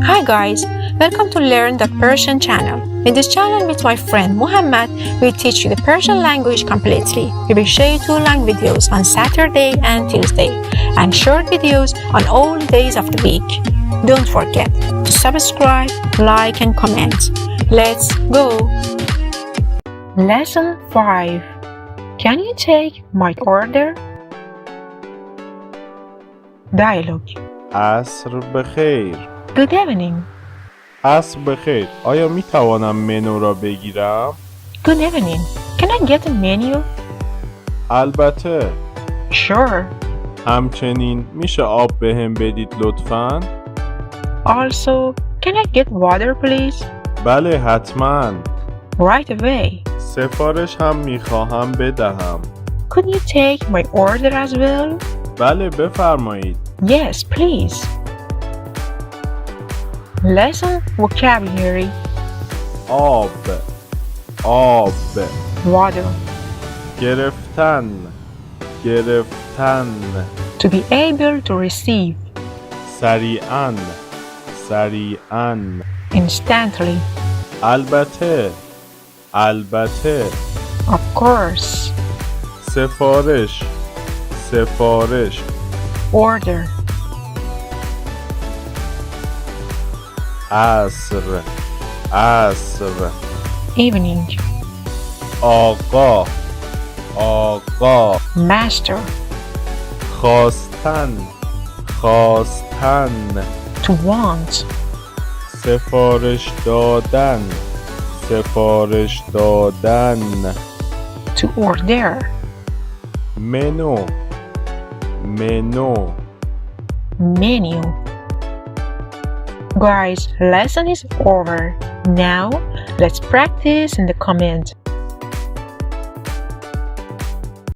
Hi guys, welcome to Learn the Persian channel. In this channel with my friend Muhammad, we teach you the Persian language completely. We will show you 2 long videos on Saturday and Tuesday and short videos on all days of the week. Don't forget to subscribe, like and comment. Let's go! Lesson 5. Can you take my order? Dialogue. عصر بخیر. Good evening. عصر بخیر. آیا می توانم منو را بگیرم؟ Good evening. Can I get a menu? البته. Sure. همچنین میشه آب بهم بدید لطفاً؟ Also, can I get water please? بله حتماً. Right away. سفارش هم میخواهم بدهم. Could you take my order as well? بله بفرمایید. Yes, please. Lesson vocabulary. آب. آب. Water. گرفتن. گرفتن. To be able to receive. سریعاً. سریعاً. Instantly. البته. البته. Of course. سفارش. سفارش. Order. عصر. عصر. Evening. آقا. آقا. Master. خواستن. خواستن. To want. سفارش دادن. سفارش دادن. To order. منو. منو. Menu. Guys, lesson is over. Now, let's practice in the comment.